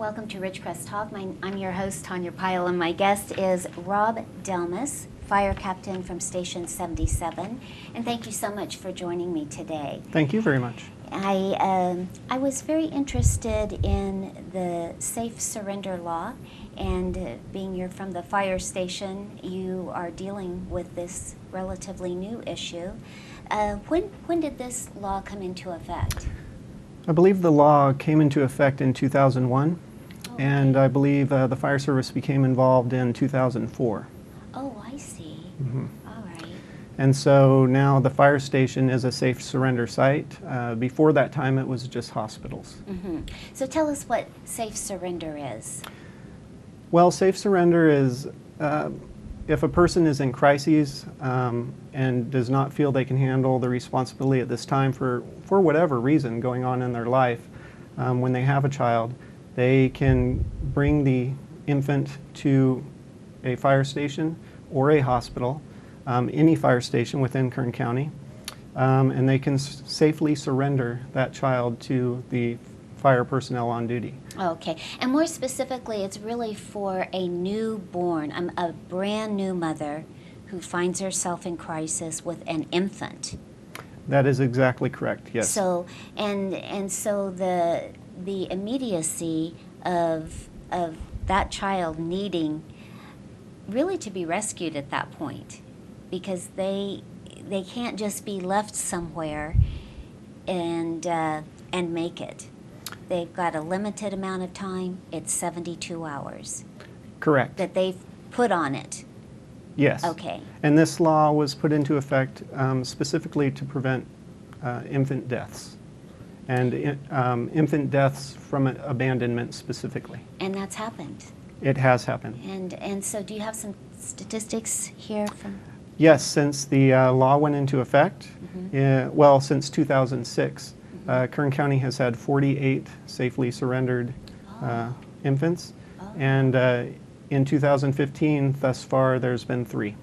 Welcome to Ridgecrest Talk. I'm your host, Tonia Pyle, and my guest is Rob Delmas, Fire Captain from Station 77. And thank you so much for joining me today. Thank you very much. I was very interested in the safe surrender law, and being you're from the fire station, you are dealing with this relatively new issue. When did this law come into effect? I believe the law came into effect in 2001, and I believe the fire service became involved in 2004. Oh, I see. Mm-hmm. All right. And so now the fire station is a safe surrender site. Before that time, it was just hospitals. Mm-hmm. So tell us what safe surrender is. Well, safe surrender is if a person is in crises and does not feel they can handle the responsibility at this time for whatever reason going on in their life, when they have a child, they can bring the infant to a fire station or a hospital, any fire station within Kern County, and they can safely surrender that child to the fire personnel on duty. Okay, and more specifically, it's really for a newborn, a brand new mother who finds herself in crisis with an infant. That is exactly correct, yes. So, and so the immediacy of that child needing really to be rescued at that point, because they can't just be left somewhere and make it. They've got a limited amount of time. It's 72 hours. Correct. That they've put on it. Yes. Okay. And this law was put into effect specifically to prevent infant deaths, and infant deaths from abandonment specifically. And that's happened. It has happened. And so do you have some statistics here from? Yes, since the law went into effect, well, since 2006, Kern County has had 48 safely surrendered infants, and in 2015, thus far, there's been 3.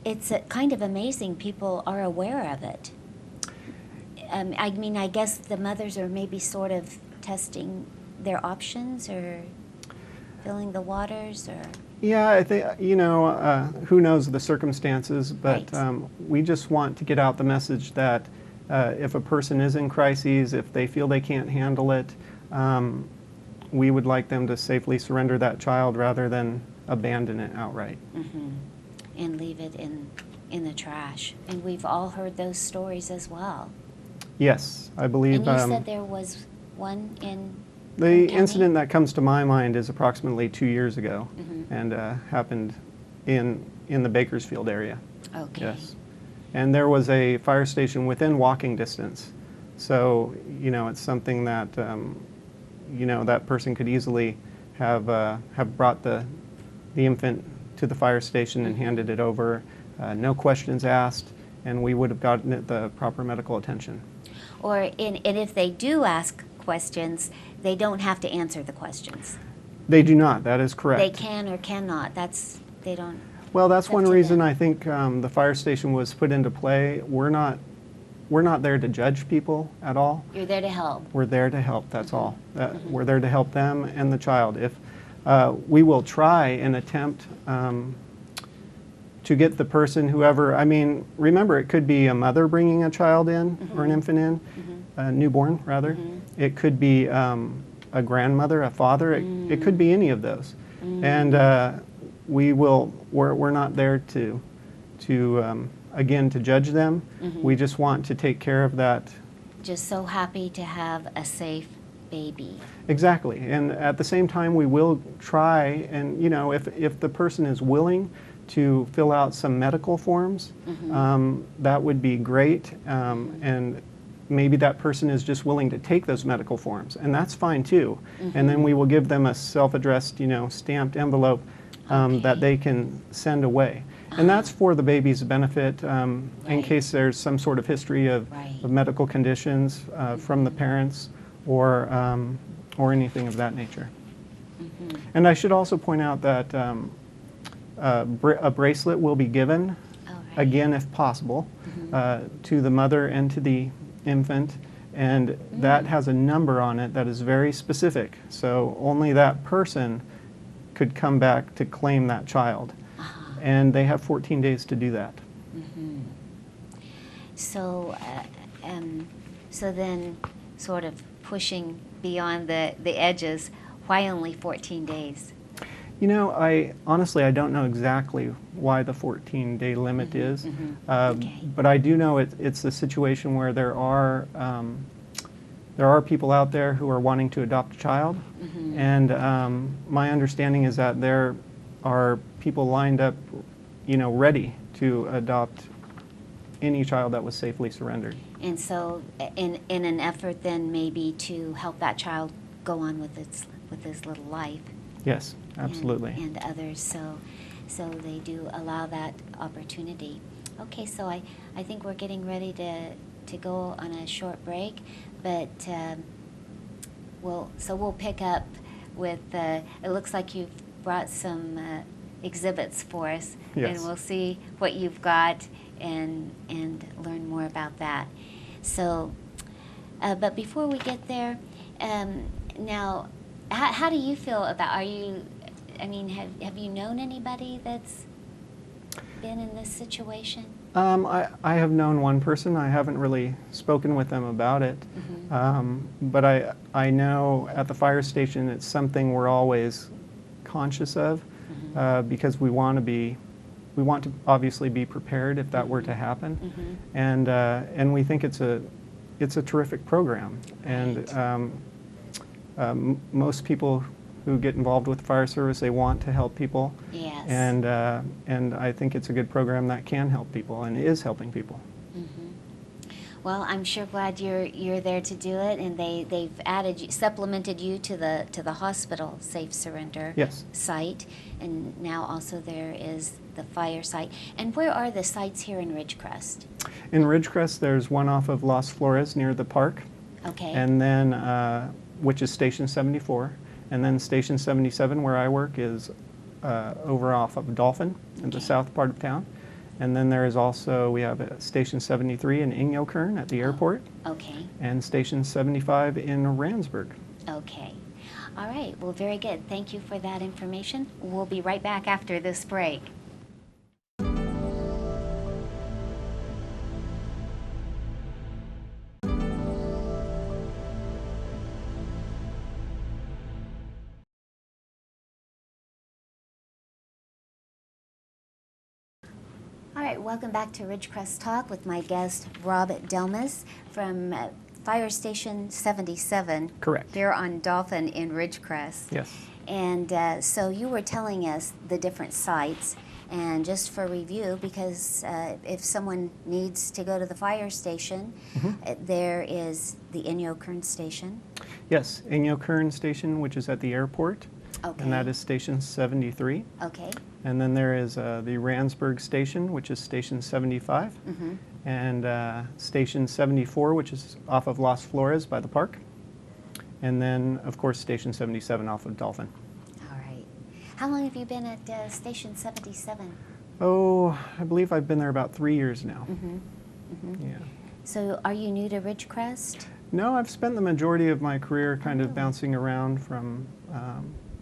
It's kind of amazing people are aware of it. I mean, I guess the mothers are maybe sort of testing their options or filling the waters, or... Yeah, I think, who knows the circumstances, but Right. We just want to get out the message that if a person is in crises, if they feel they can't handle it, we would like them to safely surrender that child rather than abandon it outright. Mm-hmm. And leave it in the trash. And we've all heard those stories as well. Yes, I believe. And you said there was one in the Kern County? incident that comes to my mind is approximately 2 years ago, and happened in the Bakersfield area. Okay. Yes, and there was a fire station within walking distance, so it's something that that person could easily have brought the infant to the fire station and handed it over, no questions asked, and we would have gotten it the proper medical attention. And if they do ask questions, they don't have to answer the questions. They do not. That is correct. They can or cannot. They don't. Well, that's one reason them. I think the fire station was put into play. We're not there to judge people at all. You're there to help. We're there to help. That's all. We're there to help them and the child. If we will try and attempt to get the person, whoever. I mean, remember, it could be a mother bringing a child in or an infant in, a newborn rather. It could be a grandmother, a father. It could be any of those, and we're not there to again to judge them. We just want to take care of that. Just so happy to have a safe baby. Exactly, and at the same time, we will try, and if the person is willing to fill out some medical forms, that would be great, and maybe that person is just willing to take those medical forms, and that's fine too. And then we will give them a self-addressed, stamped envelope that they can send away. And that's for the baby's benefit, in case there's some sort of history of medical conditions from the parents or anything of that nature. And I should also point out that a bracelet will be given, again if possible, to the mother and to the infant, And that has a number on it that is very specific. So only that person could come back to claim that child. And they have 14 days to do that. So, so then, sort of pushing beyond the edges, why only 14 days? You know, honestly, I don't know exactly why the 14-day limit is, Okay. but I do know it's a situation where there are people out there who are wanting to adopt a child, and my understanding is that there are people lined up, you know, ready to adopt any child that was safely surrendered. And so, in an effort then maybe to help that child go on with his little life. Yes, absolutely. And others, so they do allow that opportunity. Okay, so I think we're getting ready to go on a short break, but we'll pick up with, it looks like you've brought some exhibits for us, Yes. and we'll see what you've got and learn more about that. So, but before we get there, now, how do you feel about, have you known anybody that's been in this situation? I have known one person. I haven't really spoken with them about it. But I know at the fire station it's something we're always conscious of because we want to obviously be prepared if that were to happen. And we think it's a terrific program. And most people who get involved with the fire service, they want to help people. Yes. And I think it's a good program that can help people and is helping people. Well, I'm sure glad you're there to do it, and they've supplemented you to the hospital safe surrender Yes. site, and now also there is the fire site. And where are the sites here in Ridgecrest? In Ridgecrest, there's one off of Las Flores near the park. Okay. And then, which is Station 74. And then Station 77, where I work, is over off of Dolphin in the south part of town. And then there is also, we have Station 73 in Kern at the airport. Okay. And Station 75 in Randsburg. Okay. All right. Well, very good. Thank you for that information. We'll be right back after this break. All right, welcome back to Ridgecrest Talk with my guest, Rob Delmas from Fire Station 77. Correct. Here on Dolphin in Ridgecrest. Yes. And so you were telling us the different sites, and just for review, because if someone needs to go to the fire station, there is the Kern station. Yes, Kern station, which is at the airport. Okay. And that is Station 73. Okay. And then there is the Randsburg station, which is Station 75. And Station 74, which is off of Las Flores by the park. And then, of course, Station 77 off of Dolphin. All right. How long have you been at Station 77? Oh, I believe I've been there about 3 years now. Yeah. So are you new to Ridgecrest? No, I've spent the majority of my career kind of bouncing around from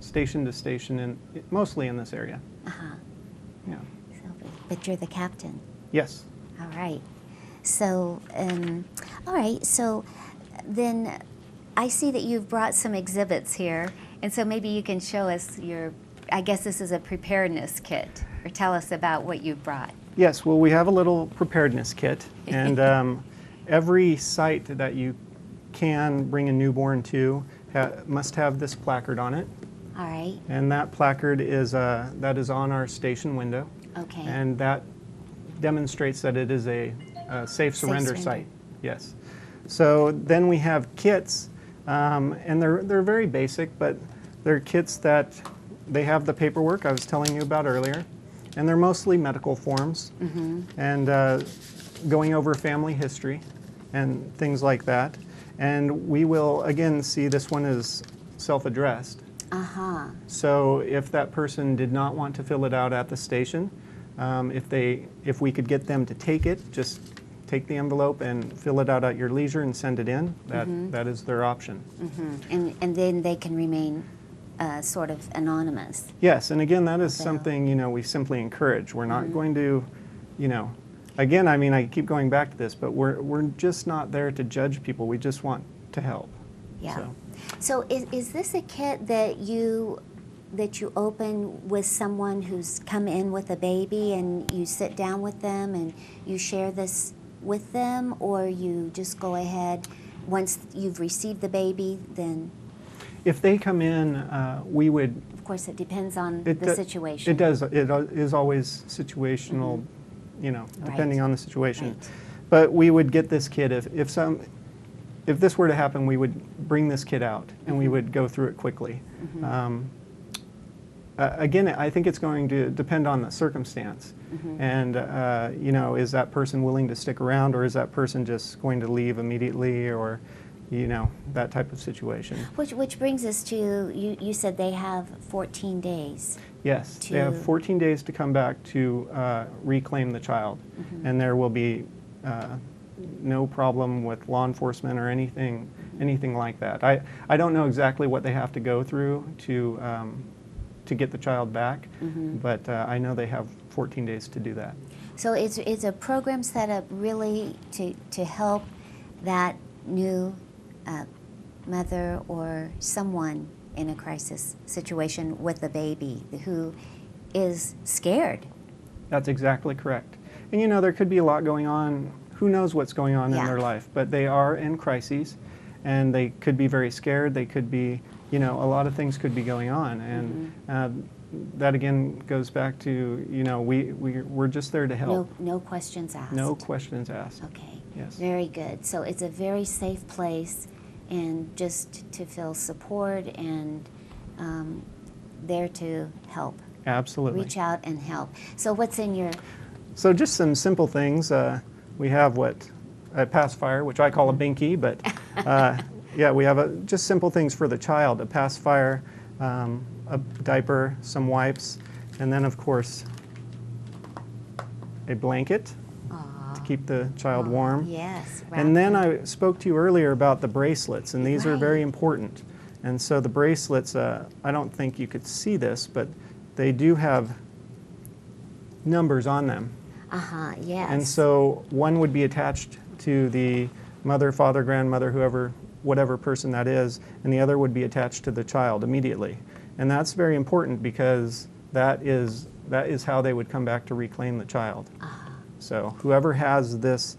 station to station, and mostly in this area. Yeah. So, but you're the captain. Yes. All right. So, all right. So then I see that you've brought some exhibits here, and so maybe you can show us I guess this is a preparedness kit, or tell us about what you've brought. Yes, well, we have a little preparedness kit, and every site that you can bring a newborn to must have this placard on it. All right. And that placard is on our station window. Okay. And that demonstrates that it is a safe surrender site. Yes. So then we have kits, and they're very basic, but they're kits that they have the paperwork I was telling you about earlier, and they're mostly medical forms and going over family history and things like that. And we will again see this one is self-addressed. So if that person did not want to fill it out at the station, if we could get them to take it, just take the envelope and fill it out at your leisure and send it in, that is their option. And then they can remain sort of anonymous. Yes, and again, that is So- something, you know, we simply encourage. We're not going to, you know, again, I mean, I keep going back to this, but we're just not there to judge people. We just want to help. Yeah. So is this a kit that you open with someone who's come in with a baby, and you sit down with them and you share this with them, or you just go ahead once you've received the baby, then? If they come in, we would. Of course, it depends on the situation. It does. It is always situational, you know, depending on the situation. Right. But we would get this kid if this were to happen, we would bring this kid out and we would go through it quickly. Again, I think it's going to depend on the circumstance. And, you know, is that person willing to stick around, or is that person just going to leave immediately, or, you know, that type of situation. Which brings us to, you said they have 14 days. Yes, they have 14 days to come back to reclaim the child. And there will be no problem with law enforcement or anything like that. I don't know exactly what they have to go through to get the child back, but I know they have 14 days to do that. So it's a program set up really to help that new mother or someone in a crisis situation with a baby who is scared. That's exactly correct. And you know, there could be a lot going on. Who knows what's going on in their life, but they are in crises, and they could be very scared. They could be, you know, a lot of things could be going on, and that again goes back to, you know, we're just there to help. No questions asked. No questions asked. Okay. Yes. Very good. So it's a very safe place, and just to feel support and there to help. Absolutely. Reach out and help. So what's in your? So just some simple things. We have a pacifier, which I call a binky, but yeah, we have just simple things for the child: a pacifier, a diaper, some wipes, and then of course a blanket to keep the child warm. Yes. And then I spoke to you earlier about the bracelets, and these are very important. And so the bracelets, I don't think you could see this, but they do have numbers on them. Yes. And so one would be attached to the mother, father, grandmother, whoever, whatever person that is, and the other would be attached to the child immediately. And that's very important, because that is how they would come back to reclaim the child. So whoever has this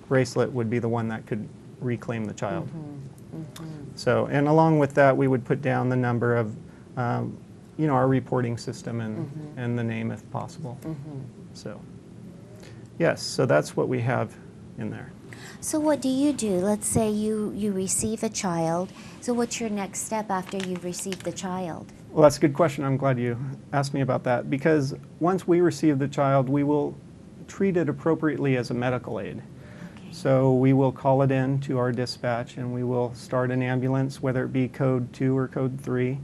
bracelet would be the one that could reclaim the child. So, and along with that, we would put down the number of, you know, our reporting system and the name if possible. So, yes, so that's what we have in there. So what do you do? Let's say you receive a child. So what's your next step after you've received the child? Well, that's a good question. I'm glad you asked me about that, because once we receive the child, we will treat it appropriately as a medical aid. So we will call it in to our dispatch, and we will start an ambulance, whether it be code 2 or code 3,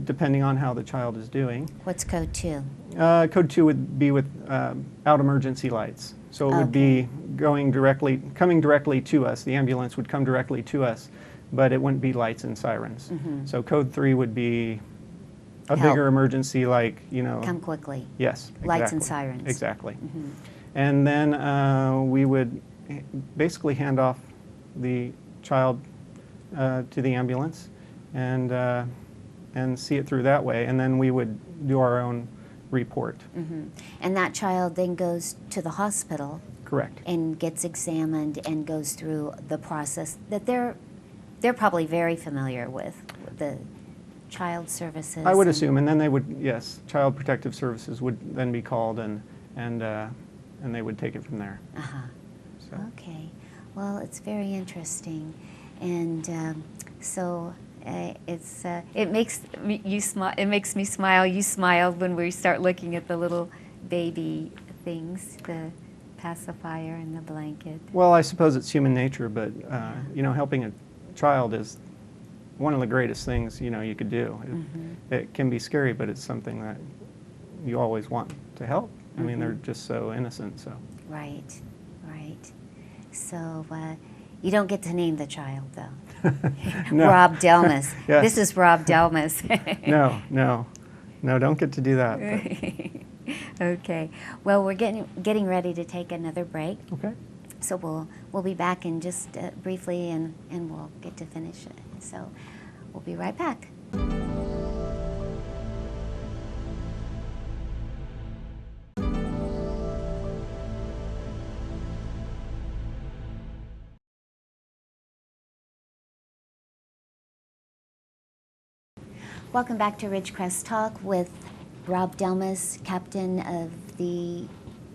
depending on how the child is doing. What's code 2? Code 2 would be without emergency lights. So it would be coming directly to us. The ambulance would come directly to us, but it wouldn't be lights and sirens. So code 3 would be a bigger emergency, like, you know. Come quickly. Yes, exactly. Lights and sirens. Exactly. And then we would basically hand off the child to the ambulance and see it through that way. And then we would do our own report. And that child then goes to the hospital. Correct. And gets examined and goes through the process that they're probably very familiar with the child services. I would assume, and then they would, yes, Child Protective Services would then be called, and they would take it from there. So. Okay, well, it's very interesting, and so it makes you smile. It makes me smile. You smiled when we start looking at the little baby things, the pacifier and the blanket. Well, I suppose it's human nature, but you know, helping a child is one of the greatest things, you know, you could do. It can be scary, but it's something that you always want to help. I mean, they're just so innocent. So. Right, right. So you don't get to name the child, though. No. Rob Delmas. Yes. This is Rob Delmas. No, don't get to do that. Okay. Well, we're getting ready to take another break. Okay. So we'll be back in just briefly, and we'll get to finish it. So we'll be right back. Welcome back to Ridgecrest Talk with Rob Delmas, captain of the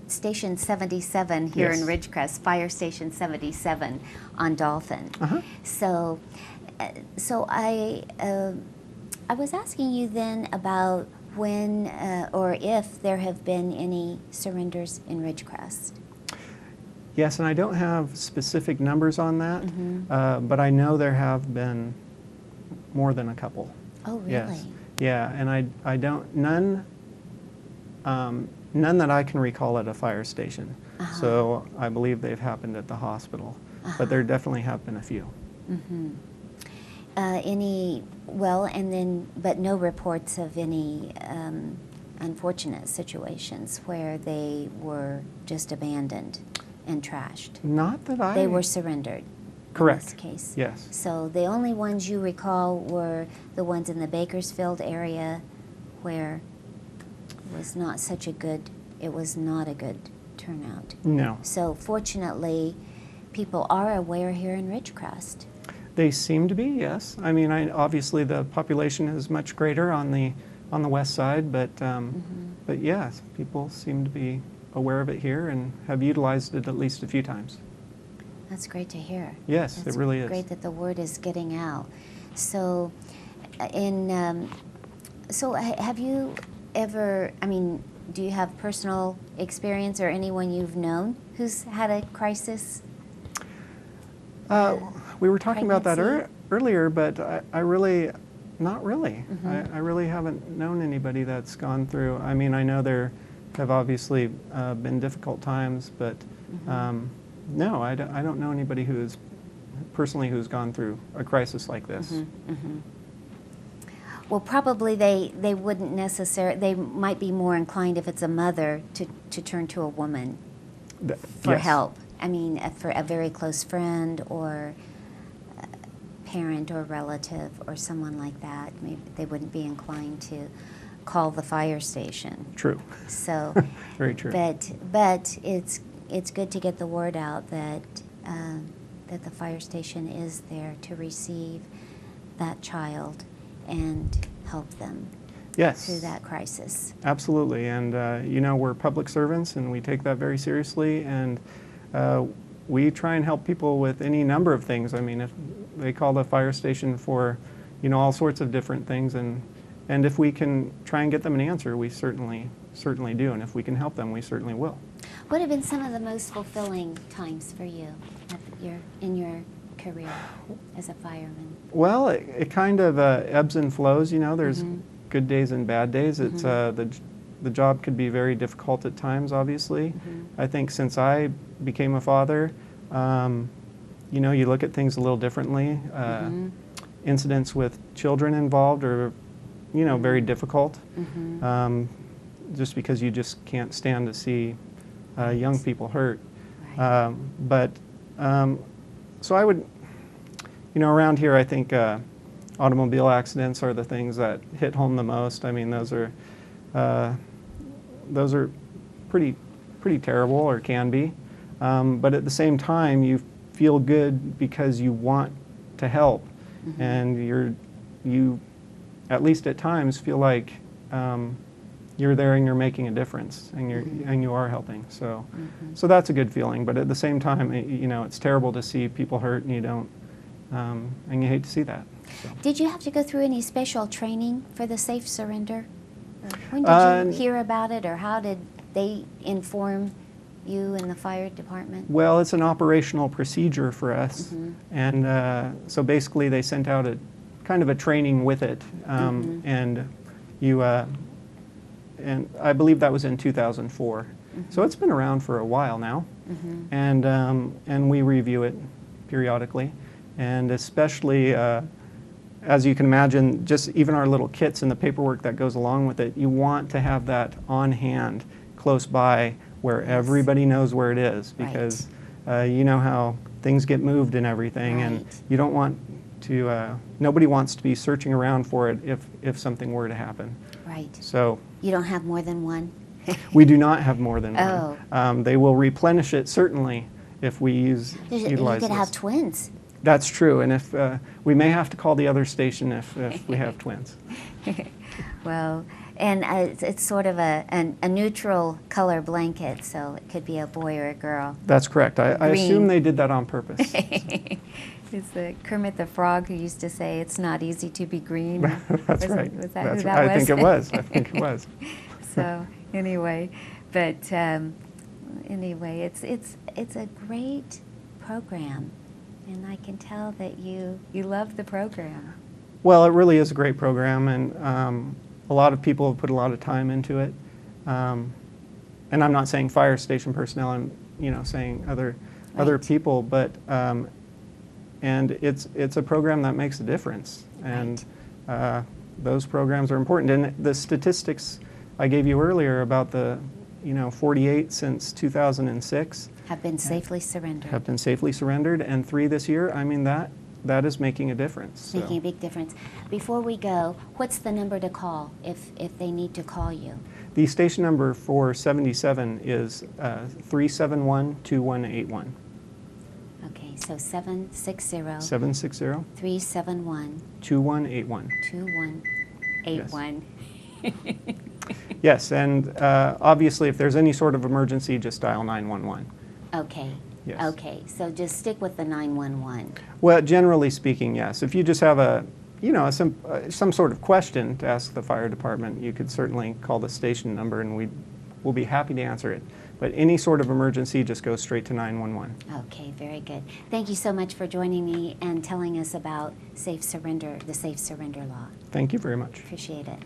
Station 77 here Yes. in Ridgecrest, Fire Station 77 on Dolphin. Uh-huh. So I was asking you then about when or if there have been any surrenders in Ridgecrest. Yes, and I don't have specific numbers on that, Mm-hmm. but I know there have been more than a couple. Oh, really? Yes. Yeah, and I don't, none that I can recall at a fire station. Uh-huh. So I believe they've happened at the hospital, but there definitely have been a few. Mm-hmm. But no reports of any unfortunate situations where they were just abandoned and trashed. Not that I... They were surrendered. Correct. In this case. Yes. So the only ones you recall were the ones in the Bakersfield area where it was not a good turnout. No. So fortunately, people are aware here in Ridgecrest. They seem to be, yes. I mean, obviously the population is much greater on the west side, but yes, people seem to be aware of it here and have utilized it at least a few times. That's great to hear. Yes, it really is. It's great that the word is getting out. So, have you ever? I mean, do you have personal experience or anyone you've known who's had a crisis? We were talking about that pregnancy? earlier, but I really, not really. Mm-hmm. I really haven't known anybody that's gone through. I mean, I know there have obviously been difficult times, but no, I don't know anybody who's gone through a crisis like this. Mm-hmm. Mm-hmm. Well, probably they wouldn't necessarily. They might be more inclined if it's a mother to turn to a woman for Yes. help. I mean, for a very close friend or parent or relative or someone like that. Maybe they wouldn't be inclined to call the fire station. True. So, Very true. But it's good to get the word out that that the fire station is there to receive that child and help them Yes. through that crisis. Absolutely, and we're public servants, and we take that very seriously, and we try and help people with any number of things. I mean, if they call the fire station for, all sorts of different things, and if we can try and get them an answer, we certainly do, and if we can help them, we certainly will. What have been some of the most fulfilling times for you in your career as a fireman? Well, it kind of ebbs and flows. There's good days and bad days. It's the job could be very difficult at times, obviously. I think since I became a father, you look at things a little differently. Incidents with children involved are, very difficult, just because you just can't stand to see young people hurt. Right. So I would, around here, I think automobile accidents are the things that hit home the most. I mean, those are pretty terrible, or can be. But at the same time, you feel good because you want to help, and you, at least at times, feel like you're there and you're making a difference, and you are helping. So that's a good feeling. But at the same time, it's terrible to see people hurt, and you don't, and you hate to see that. So. Did you have to go through any special training for the safe surrender? Or when did you hear about it, or how did they inform you in the fire department? Well, it's an operational procedure for us, and so basically they sent out a kind of a training with it, and you, and I believe that was in 2004, So it's been around for a while now, and we review it periodically, and especially, as you can imagine, just even our little kits and the paperwork that goes along with it, you want to have that on hand, close by, where everybody knows where it is, because you know how things get moved and everything, and you don't want to, nobody wants to be searching around for it if something were to happen. Right. So you don't have more than one? we do not have more than one. They will replenish it, certainly, if we utilize You could this. have twins. That's true, and if we may have to call the other station if we have twins. Well, and it's sort of a neutral color blanket, so it could be a boy or a girl. That's correct. I assume they did that on purpose. It's Kermit the Frog who used to say, "It's not easy to be green." That's right. Was that That's who right. that was? I think it was. I think it was. So anyway, but anyway, it's a great program, and I can tell that you love the program. Well, it really is a great program, and a lot of people have put a lot of time into it. And I'm not saying fire station personnel. I'm saying other people, but and it's a program that makes a difference, and those programs are important. And the statistics I gave you earlier about the 48 since 2006 Have been safely surrendered. have been safely surrendered, and 3 this year. I mean, that is making a difference. So. Making a big difference. Before we go, what's the number to call if they need to call you? The station number for 77 is 371-2181. Okay, so 760 760 371 2181. 2181. Yes, and obviously if there's any sort of emergency, just dial 911. Okay. Yes. Okay, so just stick with the 911. Well, generally speaking, yes. If you just have some sort of question to ask the fire department, you could certainly call the station number, and we'll be happy to answer it. But any sort of emergency, just go straight to 911. Okay, very good. Thank you so much for joining me and telling us about the safe surrender law. Thank you very much. Appreciate it.